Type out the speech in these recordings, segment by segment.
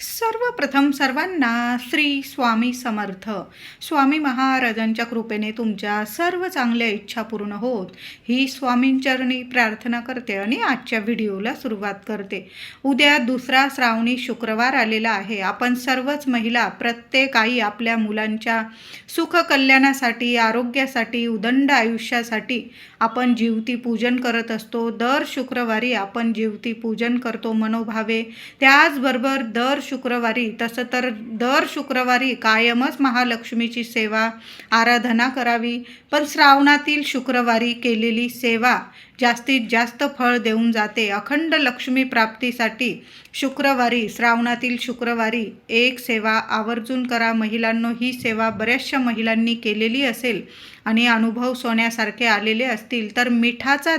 सर्वप्रथम सर्वांना श्री स्वामी समर्थ. स्वामी महाराजांच्या कृपेने तुमच्या सर्व चांगल्या इच्छा पूर्ण होत ही स्वामींचरणी प्रार्थना करते आणि आजच्या व्हिडिओला सुरुवात करते. उद्या दुसरा श्रावणी शुक्रवार आलेला आहे. आपण सर्वच महिला, प्रत्येक आई आपल्या मुलांच्या सुख कल्याणासाठी, आरोग्यासाठी, उदंड आयुष्यासाठी आपण जीवती पूजन करत असतो. दर शुक्रवारी आपण जीवती पूजन करतो मनोभावे. त्याचबरोबर दर शुक्रवारी, तसं तर दर शुक्रवारी कायमच महालक्ष्मीची सेवा आराधना करावी. पण श्रावणातील शुक्रवारी केलेली सेवा जास्तीत जास्त फळ देऊन जाते. अखंड लक्ष्मी प्राप्तीसाठी शुक्रवारी, श्रावणातील शुक्रवारी एक सेवा आवर्जून करा महिलांनो. ही सेवा बऱ्याचशा महिलांनी केलेली असेल आणि अनुभव सोन्यासारखे आलेले असतील. तर मिठाचा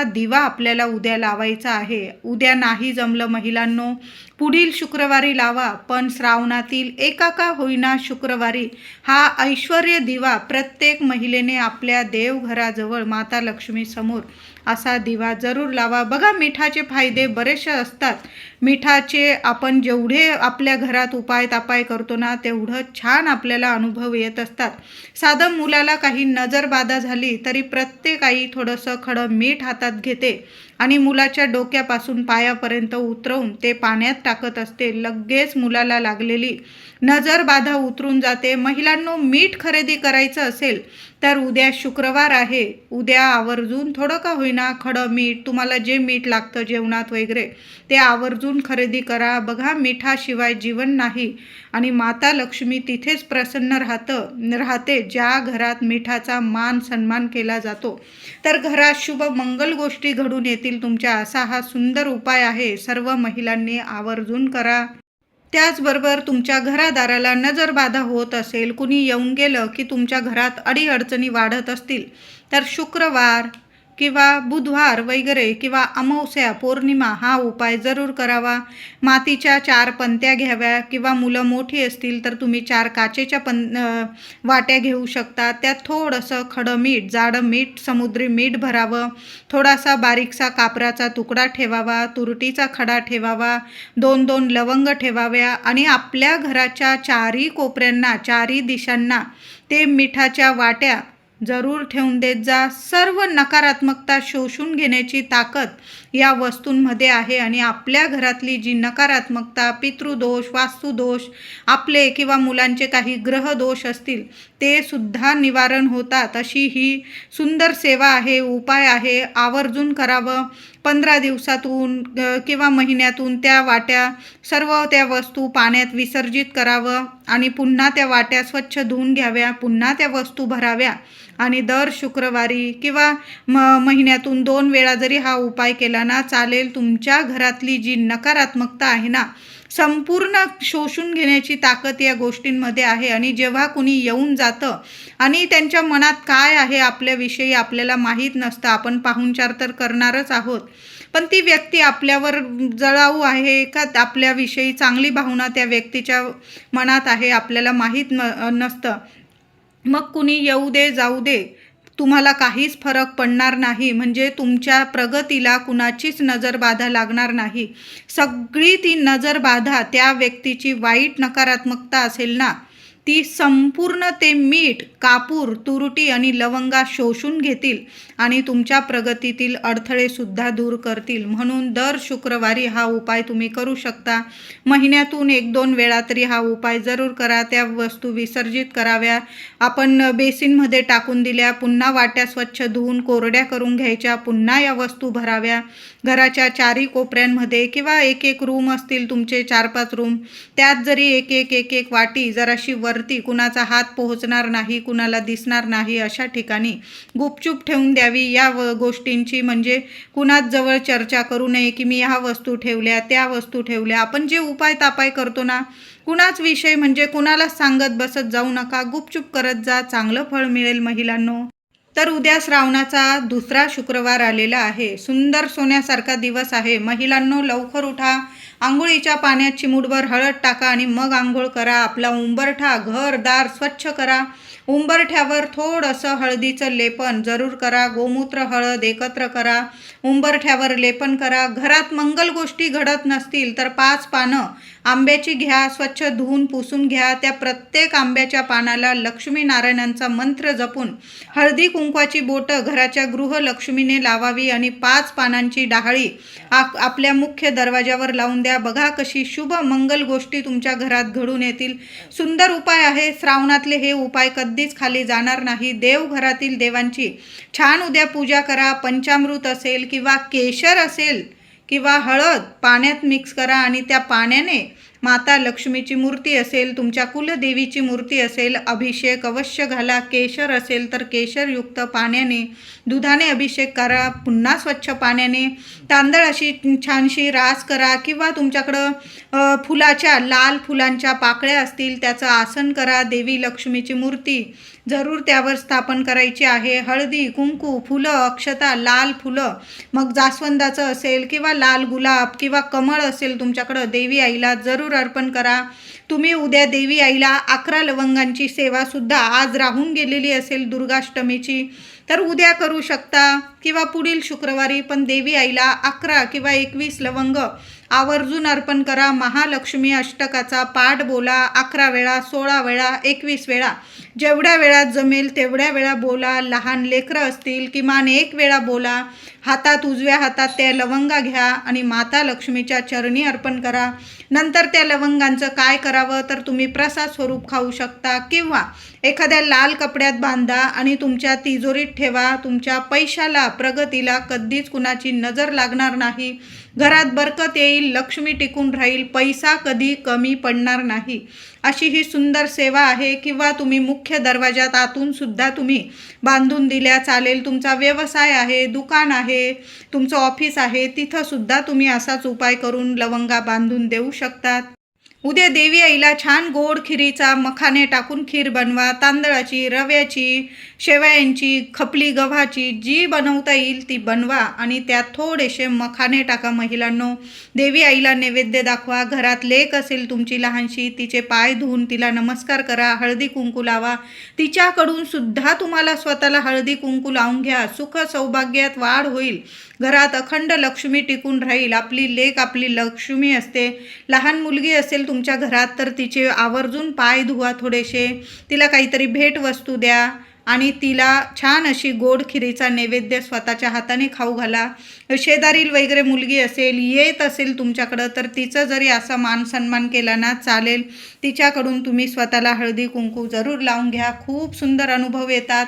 दिवा आपल्याला उद्या लावायचा आहे. उद्या नाही जमलं महिलांनो, पुढील शुक्रवारी लावा. पण श्रावणातील एका का होईना शुक्रवारी हा ऐश्वर्य दिवा प्रत्येक महिलेने आपल्या देवघराजवळ माता लक्ष्मी समोर असा दिवा जरूर लावा. बघा, मिठाचे फायदे बरेचसे असतात. मिठाचे आपण जेवढे आपल्या घरात उपाय तापाय करतो ना, तेवढं छान आपल्याला अनुभव येत असतात. साधं मुलाला काही नजरबाधा झाली तरी प्रत्येक आई थोडंसं खडं मीठ हातात घेते आणि मुलाच्या डोक्यापासून पायापर्यंत उतरवून ते पाण्यात टाकत असते. लगेच मुलाला लागलेली नजरबाधा उतरून जाते. महिलांनो, मीठ खरेदी करायचं असेल तर उद्या शुक्रवार आहे. उद्या आवर्जून थोडं का होईना खडं मीठ, तुम्हाला जे मीठ लागतं जेवणात वगैरे ते आवर्जून खरेदी करा. बघा, मिठाशिवाय जीवन नाही आणि माता लक्ष्मी तिथेच प्रसन्न राहते ज्या घरात मिठाचा मान सन्मान केला जातो. तर घरात शुभ मंगल गोष्टी घडून येतील तुमच्या. असा हा सुंदर उपाय आहे. सर्व महिलांनी आवर्जून करा. त्याचबरोबर तुमच्या घरादाराला नजरबाधा होत असेल, कुणी येऊन गेलं की तुमच्या घरात अडीअडचणी वाढत असतील, तर शुक्रवार किंवा बुधवार वगैरे किंवा अमावस्या, पौर्णिमा हा उपाय जरूर करावा. मातीच्या 4 पंत्या घ्याव्या किंवा मुलं मोठी असतील तर तुम्ही 4 काचेच्या वाट्या घेऊ शकता. त्यात थोडंसं खडं मीठ, जाडं मीठ, समुद्री मीठ भरावं. थोडासा बारीकसा कापराचा तुकडा ठेवावा, तुरटीचा खडा ठेवावा, 2-2 लवंग ठेवाव्या आणि आपल्या घराच्या 4ही कोपऱ्यांना, 4ही दिशांना ते मिठाच्या वाट्या जरूर ठेवून देत जा. सर्व नकारात्मकता शोषून घेण्याची ताकद या वस्तूंमध्ये आहे आणि आपल्या घरातली जी नकारात्मकता, पितृदोष, वास्तुदोष, आपले किंवा मुलांचे काही ग्रहदोष असतील ते सुद्धा निवारण होतात. अशी ही सुंदर सेवा आहे, उपाय आहे. आवर्जून करावं. 15 दिवसातून किंवा महिन्यातून त्या वाट्या, सर्व त्या वस्तू पाण्यात विसर्जित करावं आणि पुन्हा त्या वाट्या स्वच्छ धुवून घ्याव्या, पुन्हा त्या वस्तू भराव्या आणि दर शुक्रवारी किंवा महिन्यातून 2 वेळा जरी हा उपाय केला ना चालेल. तुमच्या घरातली जी नकारात्मकता आहे ना, संपूर्ण शोषून घेण्याची ताकद या गोष्टींमध्ये आहे. आणि जेव्हा कुणी येऊन जातं आणि त्यांच्या मनात काय आहे आपल्याविषयी आपल्याला माहीत नसतं, आपण पाहुणचार तर करणारच आहोत, पण ती व्यक्ती आपल्यावर जळाऊ आहे का आपल्याविषयी चांगली भावना त्या व्यक्तीच्या मनात आहे आपल्याला माहीत नसतं. मग कुणी येऊ दे जाऊ दे, तुम्हाला काहीच फरक पडणार नाही. म्हणजे तुमच्या प्रगतीला कुणाचीच नजरबाधा लागणार नाही. सगळी ती नजरबाधा त्या व्यक्तीची वाईट नकारात्मकता असेल ना, ती संपूर्ण ते मीठ, कापूर, तुरटी आणि लवंगा शोषून घेतील आणि तुमच्या प्रगतीतील अडथळेसुद्धा दूर करतील. म्हणून दर शुक्रवारी हा उपाय तुम्ही करू शकता. महिन्यातून 1-2 वेळा तरी हा उपाय जरूर करा. त्या वस्तू विसर्जित कराव्या, आपण बेसिनमध्ये टाकून दिल्या, पुन्हा वाट्या स्वच्छ धुवून कोरड्या करून घ्यायच्या, पुन्हा या वस्तू भराव्या. घराच्या 4ही कोपऱ्यांमध्ये किंवा 1-1 रूम असतील तुमचे, 4-5 रूम, त्यात जरी 1-1 वाटी जराशी वरती, कुणाचा हात पोहोचणार नाही, कुणाला दिसणार नाही अशा ठिकाणी गुपचूप ठेवून द्यावी या गोष्टींची. म्हणजे कुणाच जवळ चर्चा करू नये की मी ह्या वस्तू ठेवल्या, त्या वस्तू ठेवल्या. आपण जे उपाय तापाय करतो ना, कुणाच विषय म्हणजे कुणालाच सांगत बसत जाऊ नका, गुपचूप करत जा. चांगलं फळ मिळेल महिलांनो. तर उद्या श्रावणाचा दुसरा शुक्रवार आलेला आहे. सुंदर सोन्यासारखा दिवस आहे. महिलांनो, लवकर उठा, आंघोळीच्या पाण्यात चिमूटभर हळद टाका आणि मग आंघोळ करा. आपला उंबरठा घरदार स्वच्छ करा. उंबरठ्यावर थोडंसं हळदीचं लेपन जरूर करा. गोमूत्र हळद एकत्र करा, उंबरठ्यावर लेपन करा. घरात मंगल गोष्टी घडत नसतील तर 5 पानं आंब्याची घ्या, स्वच्छ धुवून पुसून घ्या. त्या प्रत्येक आंब्याच्या पानाला लक्ष्मीनारायणांचा मंत्र जपून हळदी कुंकवाची बोटं घराच्या गृहलक्ष्मीने लावावी आणि 5 पानांची डहाळी आपल्या मुख्य दरवाजावर लावून द्या. बघा कशी शुभ मंगल गोष्टी तुमच्या घरात घडून येतील. सुंदर उपाय आहे. श्रावणातले हे उपाय कधीच खाली जाणार नाही. देवघरातील देवांची छान उद्या पूजा करा. पंचामृत असेल किंवा केशर असेल किंवा हळद पाण्यात मिक्स करा आणि त्या पाण्याने माता लक्ष्मीची मूर्ती असेल, तुमच्या कुलदेवीची मूर्ती असेल, अभिषेक अवश्य घाला. केशर असेल तर केशरयुक्त पाण्याने दुधाने अभिषेक करा. पुन्हा स्वच्छ पाण्याने तांदळाशी छानशी रास करा किंवा तुमच्याकडं फुलाच्या लाल फुलांच्या पाकळ्या असतील त्याचं आसन करा. देवी लक्ष्मीची मूर्ती जरूर त्यावर स्थापन करायची आहे. हळदी कुंकू फुलं अक्षता लाल फुलं, मग जास्वंदाचं असेल किंवा लाल गुलाब किंवा कमळ असेल तुमच्याकडं देवी आईला जरूर अर्पण करा. तुम्ही उद्या देवी आईला 11 लवंगांची सेवासुद्धा आज राहून गेलेली असेल दुर्गाष्टमीची तर उद्या करू शकता किंवा पुढील शुक्रवारी, पण देवी आईला 11 किंवा 21 लवंग आवर्जून अर्पण करा. महालक्ष्मी अष्टकाचा पाठ बोला 11 वेळा, 16 वेळा, 21 वेळा, जेवढ्या वेळात जमेल तेवढ्या वेळा बोला. लहान लेकरं असतील किमान 1 वेळा बोला. हातात उजव्या हातात त्या लवंगा घ्या आणि माता लक्ष्मीच्या चरणी अर्पण करा. नंतर त्या लवंगांचं काय करावं तर तुम्ही प्रसाद स्वरूप खाऊ शकता किंवा एखाद्या लाल कपड्यात बांधा आणि तुमच्या तिजोरीत ठेवा. तुमच्या पैशाला प्रगतीला कधीच कुणाची नजर लागणार नाही. घरात बरकत येईल, लक्ष्मी टिकून राहील, पैसा कधी कमी पडणार नाही. अशी ही सुंदर सेवा आहे. किंवा तुम्ही मुख्य दरवाजात आतून सुद्धा तुम्ही बांधून दिल्या चालेल. तुमचा व्यवसाय आहे, दुकान आहे, तुमचं ऑफिस आहे, तिथं सुद्धा तुम्ही असाच उपाय करून लवंगा बांधून देऊ शकतात. उद्या देवी आईला छान गोड खिरीचा मखाने टाकून खीर बनवा. तांदळाची, रव्याची, शेवयांची, खपली गव्हाची जी बनवता येईल ती बनवा आणि त्यात थोडेसे मखाने टाका. महिलांनो, देवी आईला नैवेद्य दाखवा. घरात लेक असेल तुमची लहानशी, तिचे पाय धुवून तिला नमस्कार करा, हळदी कुंकू लावा. तिच्याकडून सुद्धा तुम्हाला स्वतःला हळदी कुंकू लावून घ्या. सुख सौभाग्यात वाढ होईल. घरात अखंड लक्ष्मी टिकून राहील. आपली लेक आपली लक्ष्मी असते. लहान मुलगी असेल तुमच्या घरात तर तिचे आवर्जून पाय धुवा थोडेसे, तिला काहीतरी भेटवस्तू द्या आणि तिला छान अशी गोड खिरीचा नैवेद्य स्वतःच्या हाताने खाऊ घाला. शेजारील वगैरे मुलगी असेल, येत असेल तुमच्याकडं तर तिचं जरी असा मान सन्मान केला ना चालेल. तिच्याकडून तुम्ही स्वतःला हळदी कुंकू जरूर लावून घ्या. खूप सुंदर अनुभव येतात.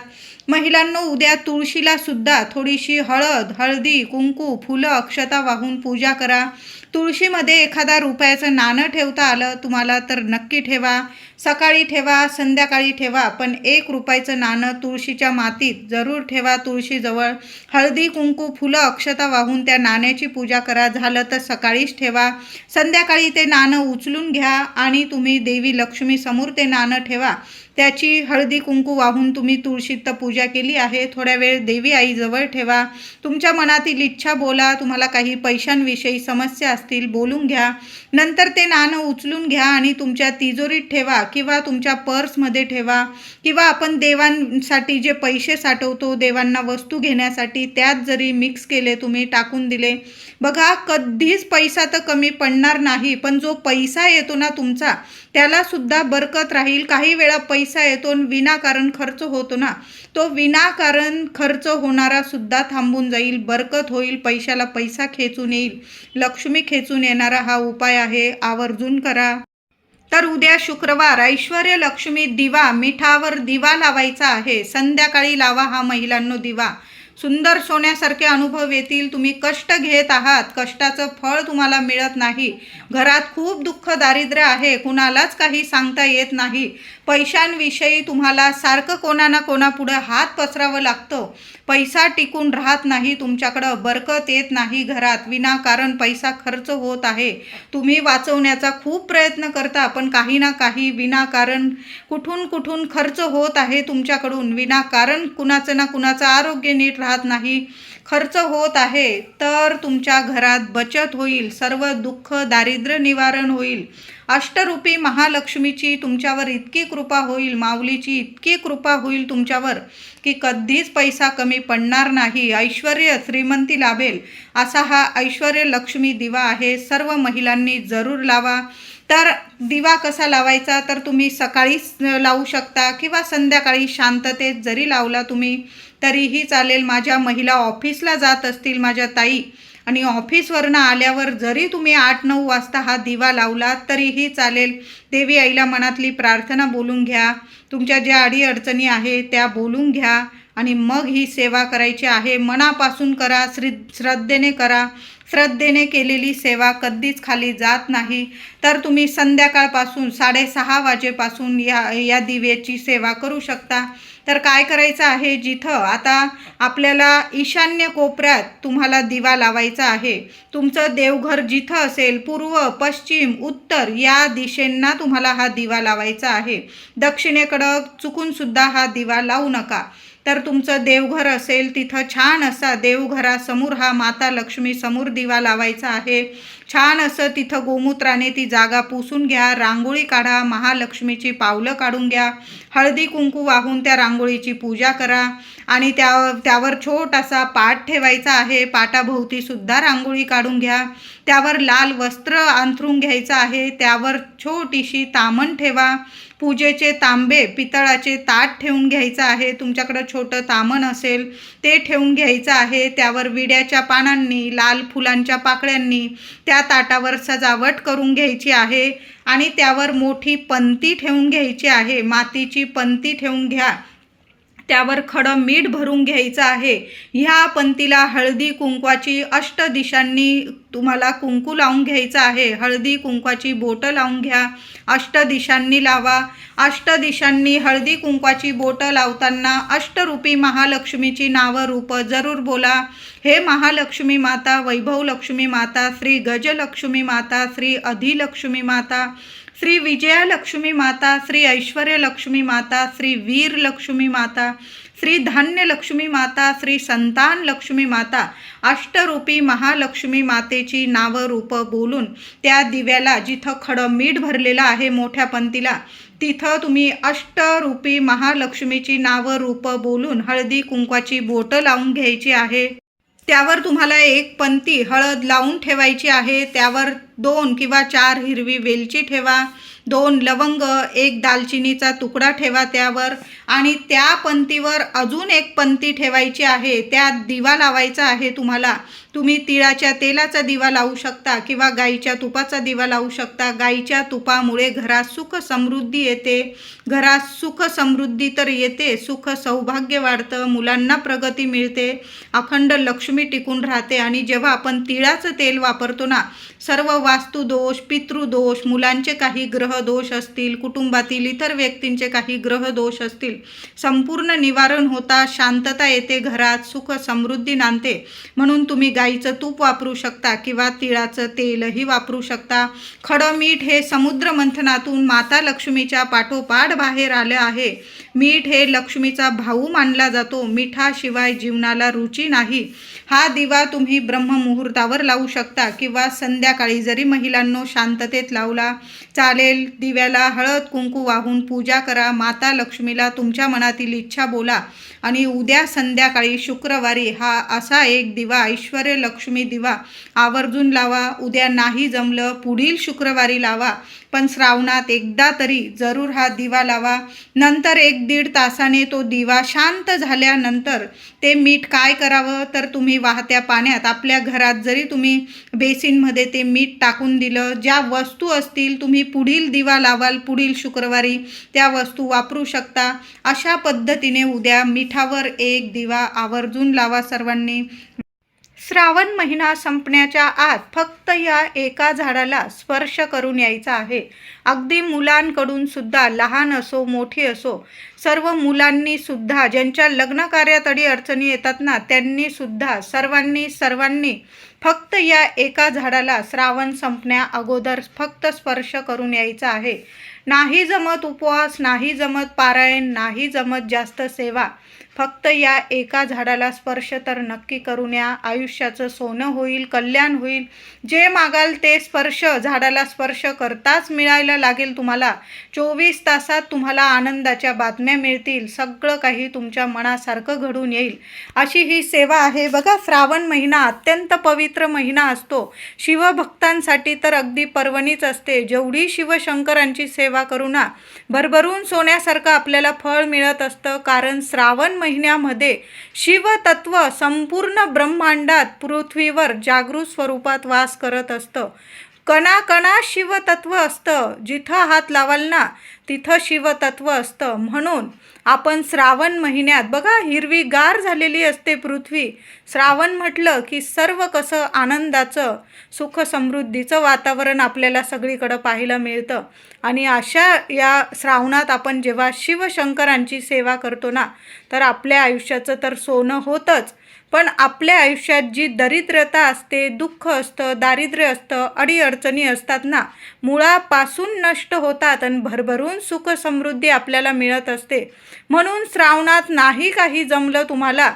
महिलांनो, उद्या तुळशीला सुद्धा थोडीशी हळद, हळदी, कुंकू, फुलं, अक्षता वाहून पूजा करा. तुळशीमध्ये एखादा रुपयाचं नाणं ठेवता आलं तुम्हाला तर नक्की ठेवा. सकाळी ठेवा, संध्याकाळी ठेवा, पण 1 रुपयाचं नाणं तुळशीच्या मातीत जरूर ठेवा. तुळशीजवळ हळदी कुंकू फुलं अक्षता वाहून त्या नाण्याची पूजा करा. झालं तर सकाळीच ठेवा. संध्याकाळी ते नाणं उचलून घ्या आणि तुम्ही देवी लक्ष्मी समोर ते नाणं ठेवा. त्याची हळदी कुंकू वाहून तुम्ही तुळशीत पूजा केली आहे. थोड्या वेळ देवी आईजवळ ठेवा. तुमच्या मनातील इच्छा बोला. तुम्हाला काही पैशांविषयी समस्या असतील बोलून घ्या. नंतर ते नाणं उचलून घ्या आणि तुमच्या तिजोरीत ठेवा किंवा तुमच्या पर्समध्ये ठेवा किंवा आपण देवांसाठी जे पैसे साठवतो देवांना वस्तू घेण्यासाठी त्यात जरी मिक्स केले, तुम्ही टाकून दिले, बघा कधीच पैसा तर कमी पडणार नाही, पण जो पैसा येतो ना तुमचा त्याला सुद्धा बरकत राहील. काही वेळा पैसा येतो विनाकारण खर्च होतो ना, तो विनाकारण खर्च होणारा सुद्धा थांबून जाईल. बरकत होईल, पैशाला पैसा खेचून येईल, लक्ष्मी खेचून येणारा हा उपाय आहे. आवर्जून करा. तर उद्या शुक्रवार ऐश्वर्य लक्ष्मी दिवा, मिठावर दिवा लावायचा आहे. संध्याकाळी लावा हा महिलांनो दिवा. सुंदर सोन्यासारखे अनुभव येतील. तुम्ही कष्ट घेत आहात, कष्टाचं फळ तुम्हाला मिळत नाही. घरात खूप दुःख दारिद्र्य आहे, कुणालाच काही सांगता येत नाही. पैशांविषयी तुम्हाला सारखं कोणा ना कोणापुढं हात पसरावं लागतं. पैसा टिकून राहत नाही तुमच्याकडं, बरकत येत नाही घरात. विनाकारण पैसा खर्च होत आहे. तुम्ही वाचवण्याचा खूप प्रयत्न करता, पण काही ना काही विनाकारण कुठून खर्च होत आहे तुमच्याकडून. विनाकारण कुणाचं ना कुणाचं आरोग्य नीट राहत नाही. खर्च होत आहे तर तुमच्या घरात बचत होईल, सर्व दुःख दारिद्र्य निवारण होईल. अष्टरूपी महालक्ष्मीची तुमच्यावर इतकी कृपा होईल, माऊलीची इतकी कृपा होईल तुमच्यावर की कधीच पैसा कमी पडणार नाही. ऐश्वर्य श्रीमंती लाभेल असा हा ऐश्वर्य लक्ष्मी दिवा आहे. सर्व महिलांनी जरूर लावा. तर दिवा कसा लावायचा, तर तुम्ही सकाळीच लावू शकता किंवा संध्याकाळी शांततेत जरी लावला तुम्ही तरीही चालेल. माझ्या महिला ऑफिसला जात असतील माझ्या ताई, आणि ऑफिसवरनं आल्यावर जरी तुम्ही 8-9 वाजता हा दिवा लावला तरीही चालेल. देवी आईला मनातली प्रार्थना बोलून घ्या, तुमच्या ज्या अडीअडचणी आहे त्या बोलून घ्या आणि मग ही सेवा करायची आहे. मनापासून करा, श्रद्धेने करा. श्रद्धेने केलेली सेवा कधीच खाली जात नाही. तर तुम्ही संध्याकाळपासून 6:30 वाजेपासून या दिव्याची सेवा करू शकता. तर काय करायचं आहे, जिथं आता आपल्याला ईशान्य कोपऱ्यात तुम्हाला दिवा लावायचा आहे. तुमचं देवघर जिथं असेल, पूर्व पश्चिम उत्तर या दिशेंना तुम्हाला हा दिवा लावायचा आहे. दक्षिणेकडं चुकूनसुद्धा हा दिवा लावू नका. तर तुमचं देवघर असेल तिथं छान असा देवघरासमोर हा माता लक्ष्मी समोर दिवा लावायचा आहे. छान असं तिथं गोमूत्राने ती जागा पुसून घ्या, रांगोळी काढा, महालक्ष्मीची पावलं काढून घ्या, हळदी कुंकू वाहून त्या रांगोळीची पूजा करा आणि त्यावर छोटासा पाट ठेवायचा आहे. पाटाभोवतीसुद्धा रांगोळी काढून घ्या. त्यावर लाल वस्त्र अंथरून घ्यायचं आहे. त्यावर छोटीशी तामण ठेवा. पूजेचे तांबे पितळाचे ताट ठेवून घ्यायचं आहे. तुमच्याकडं छोटं तामण असेल ते ठेवून घ्यायचं आहे. त्यावर विड्याच्या पानांनी, लाल फुलांच्या पाकळ्यांनी त्या ताटावर सजावट करून घ्यायची आहे आणि त्यावर मोठी पंती ठेवून घ्यायची आहे. मातीची पंती ठेवून घ्या. त्यावर खडं मीठ भरून घ्यायचं आहे. ह्या पंतीला हळदी कुंकवाची अष्टदिशांनी तुम्हाला कुंकू लावून घ्यायचं आहे. हळदी कुंकवाची बोटं लावून घ्या. अष्टदिशांनी लावा. अष्टदिशांनी हळदी कुंकवाची बोटं लावताना अष्टरूपी महालक्ष्मीची नावं रूपं जरूर बोला. हे महालक्ष्मी माता, वैभव लक्ष्मी माता, श्री गजलक्ष्मी माता, श्री अधिलक्ष्मी माता, श्री विजयालक्ष्मी माता, श्री ऐश्वर्य लक्ष्मी माता, श्री वीर लक्ष्मी माता, श्री धान्य लक्ष्मी माता, श्री संतान लक्ष्मी माता, अष्टरूपी महालक्ष्मी मातेची नावं रूपं बोलून त्या दिव्याला जिथं खडं मीठ भरलेलं आहे मोठ्या पंतीला तिथं तुम्ही अष्टरूपी महालक्ष्मीची नावं रूपं बोलून हळदी कुंकवाची बोटं लावून घ्यायची आहे. त्यावर तुम्हाला एक पंती हळद लावून ठेवायची आहे. त्यावर 2 किंवा 4 हिरवी वेलची ठेवा, 2 लवंग, 1 दालचिनीचा तुकडा ठेवा त्यावर आणि त्या पंतीवर अजून एक पंती ठेवायची आहे. त्यात दिवा लावायचा आहे तुम्हाला. तुम्ही तिळाच्या तेलाचा दिवा लावू शकता किंवा गाईच्या तुपाचा दिवा लावू शकता. गाईच्या तुपामुळे घरात सुख समृद्धी येते. घरात सुख समृद्धी तर येते, सुख सौभाग्य वाढतं, मुलांना प्रगती मिळते, अखंड लक्ष्मी टिकून राहते. आणि जेव्हा आपण तिळाचं तेल वापरतो ना, सर्व वास्तुदोष, पितृदोष, मुलांचे काही ग्रहदोष असतील, कुटुंबातील इतर व्यक्तींचे काही ग्रहदोष असतील, संपूर्ण निवारण होता, शांतता येते, घरात सुख समृद्धी नांदते. म्हणून तुम्ही गाईचं तूप वापरू शकता किंवा तिळाचं तेलही वापरू शकता. खडं मीठ हे समुद्र मंथनातून माता लक्ष्मीच्या पाठोपाठ बाहेर आलं आहे. मीठ हे लक्ष्मीचा भाऊ मानला जातो. मिठाशिवाय जीवनाला रुची नाही. हा दिवा तुम्ही ब्रह्ममुहूर्तावर लावू शकता किंवा संध्याकाळी जरी महिलांनो शांततेत लावला चालेल. दिव्याला हळद कुंकू वाहून पूजा करा. माता लक्ष्मीला तुमच्या मनातील इच्छा बोला आणि उद्या संध्याकाळी शुक्रवारी हा असा एक दिवा, ऐश्वर्य लक्ष्मी दिवा आवर्जून लावा. उद्या नाही जमलं पुढील शुक्रवारी लावा, पण श्रावणात एकदा तरी जरूर हा दिवा लावा. नंतर 1-1.5 तासाने तो दिवा शांत झाल्यानंतर ते मीठ काय करावं, तर तुम्ही वाहत्या पाण्यात आपल्या घरात जरी तुम्ही बेसिनमध्ये ते मीठ टाकून दिलं, ज्या वस्तू असतील तुम्ही पुढील दिवा लावाल पुढील शुक्रवारी त्या वस्तू वापरू शकता. अशा पद्धतीने उद्या मिठावर एक दिवा आवर्जून लावा सर्वांनी. श्रावण महिना संपण्याच्या आत फक्त या एका झाडाला स्पर्श करून यायचा आहे. अगदी मुलांकडून सुद्धा, लहान असो मोठी असो, सर्व मुलांनी सुद्धा, ज्यांच्या लग्न कार्यात अडचणी येतात ना, त्यांनी सुद्धा सर्वांनी फक्त या एका झाडाला श्रावण संपण्या अगोदर फक्त स्पर्श करून यायचा आहे. नाही जमत उपवास, नाही जमत पारायण, नाही जमत जास्त सेवा, फक्त या एका झाडाला स्पर्श तर नक्की करून या. आयुष्याचं सोनं होईल, कल्याण होईल. जे मागाल ते स्पर्श, झाडाला स्पर्श करताच मिळायला लागेल तुम्हाला. 24 तासात तुम्हाला आनंदाच्या बातम्या मिळतील. सगळं काही तुमच्या मनासारखं घडून येईल अशी ही सेवा आहे. बघा, श्रावण महिना अत्यंत पवित्र महिना असतो. शिवभक्तांसाठी तर अगदी पर्वणीच असते. जेवढी शिवशंकरांची सेवा करू ना, भरभरून सोन्यासारखं आपल्याला फळ मिळत असतं. कारण श्रावण महिन्यामध्ये शिवतत्व संपूर्ण ब्रह्मांडात, पृथ्वीवर जागृत स्वरूपात वास करत असतं. कणाकणात शिवतत्व असतं. जिथं हात लावाल ना तिथं शिवतत्व असतं. म्हणून आपण श्रावण महिन्यात बघा, हिरवीगार झालेली असते पृथ्वी. श्रावण म्हटलं की सर्व कसं आनंदाचं, सुख समृद्धीचं वातावरण आपल्याला सगळीकडं पाहायला मिळतं. आणि अशा या श्रावणात आपण जेव्हा शिवशंकरांची सेवा करतो ना, तर आपल्या आयुष्याचं तर सोनं होतंच, पण आपल्या आयुष्यात जी दरिद्रता असते, दुःख असतं, दारिद्र्य असतं, अडीअडचणी असतात ना, मुळापासून नष्ट होतात आणि भरभरून सुख समृद्धी आपल्याला मिळत असते. म्हणून श्रावणात नाही काही जमलं तुम्हाला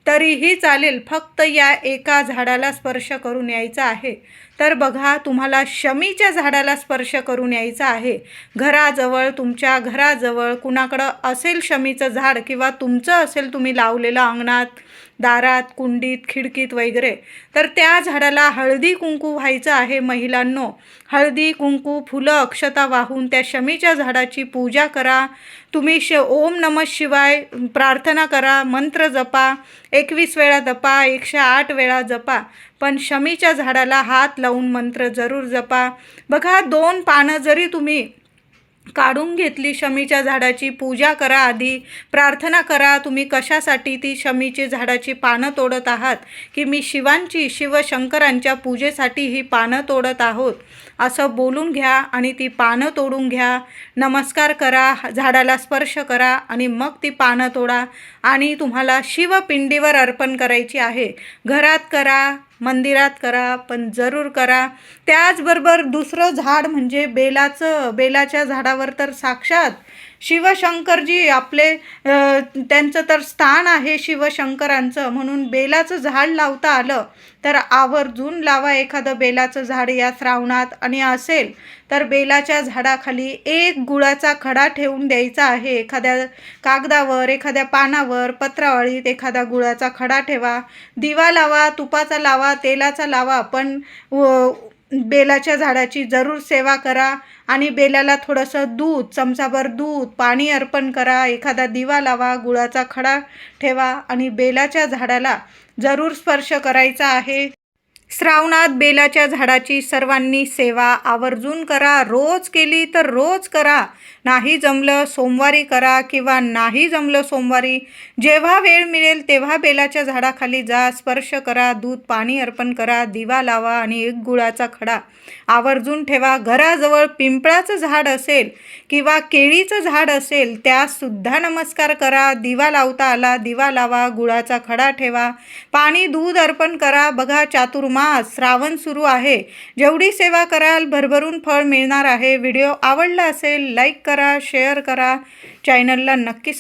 तरीही चालेल, फक्त या एका झाडाला स्पर्श करून यायचा आहे. तर बघा, तुम्हाला शमीच्या झाडाला स्पर्श करून यायचा आहे. घराजवळ, तुमच्या घराजवळ कुणाकडं असेल शमीचं झाड, किंवा तुमचं असेल तुम्ही लावलेलं अंगणात, दारात, कुंडीत, खिडकीत वगैरे, तर त्या झाडाला हळदी कुंकू व्हायचं आहे. महिलांनो, हळदी कुंकू, फुलं, अक्षता वाहून त्या शमीच्या झाडाची पूजा करा. तुम्ही ओम नमः शिवाय प्रार्थना करा, मंत्र जपा, 21 वेळा जपा, 108 वेळा जपा, पण शमीच्या झाडाला हात लावून मंत्र जरूर जपा. बघा, 2 पानं जरी तुम्ही काढून घेतली, शमीच्या झाडाची पूजा करा. आधी प्रार्थना करा, तुम्ही कशासाठी ती शमीची झाडाची पानं तोडत आहात, की मी शिवांची, शिवशंकरांच्या पूजेसाठी ही पानं तोडत आहोत असं बोलून घ्या आणि ती पानं तोडून घ्या. नमस्कार करा, झाडाला स्पर्श करा आणि मग ती पानं तोडा आणि तुम्हाला शिवपिंडीवर अर्पण करायची आहे. घरात करा, मंदिरात करा, पण जरूर करा. त्याचबरोबर दुसरं झाड म्हणजे बेलाचं. बेलाच्या झाडावर तर साक्षात शिवशंकरजी आपले, त्यांचं तर स्थान आहे शिवशंकरांचं. म्हणून बेलाचं झाड लावता आलं तर आवर्जून लावा एखादं बेलाचं झाड या श्रावणात. आणि असेल तर बेलाच्या झाडाखाली एक गुळाचा खडा ठेवून द्यायचा आहे. एखाद्या कागदावर, एखाद्या पानावर, पत्रावळीत एखादा गुळाचा खडा ठेवा. दिवा लावा, तुपाचा लावा, तेलाचा लावा, पण बेलाच्या झाडाची जरूर सेवा करा. आणि बेलाला थोडंसं दूध, चमचाभर दूध, पाणी अर्पण करा. एखादा दिवा लावा, गुळाचा खडा ठेवा आणि बेलाच्या झाडाला जरूर स्पर्श करायचा आहे. श्रावणात बेलाच्या झाडाची सर्वांनी सेवा आवर्जून करा. रोज केली तर रोज करा, नाही जमलं सोमवारी करा, किंवा नाही जमलं सोमवारी, जेव्हा वेळ मिळेल तेव्हा बेलाच्या झाडाखाली जा, स्पर्श करा, दूध पाणी अर्पण करा, दिवा लावा आणि एक गुळाचा खडा आवर्जून ठेवा. घराजवळ पिंपळाचं झाड असेल किंवा केळीचं झाड असेल त्यासुद्धा नमस्कार करा. दिवा लावता आला, दिवा लावा, गुळाचा खडा ठेवा, पाणी दूध अर्पण करा. बघा, चातुर्मास श्रावण सुरू आहे. जेवढी सेवा कराल भरभरून फळ मिळणार आहे. व्हिडिओ आवडला असेल लाईक करा, शेअर करा, चॅनलला नक्की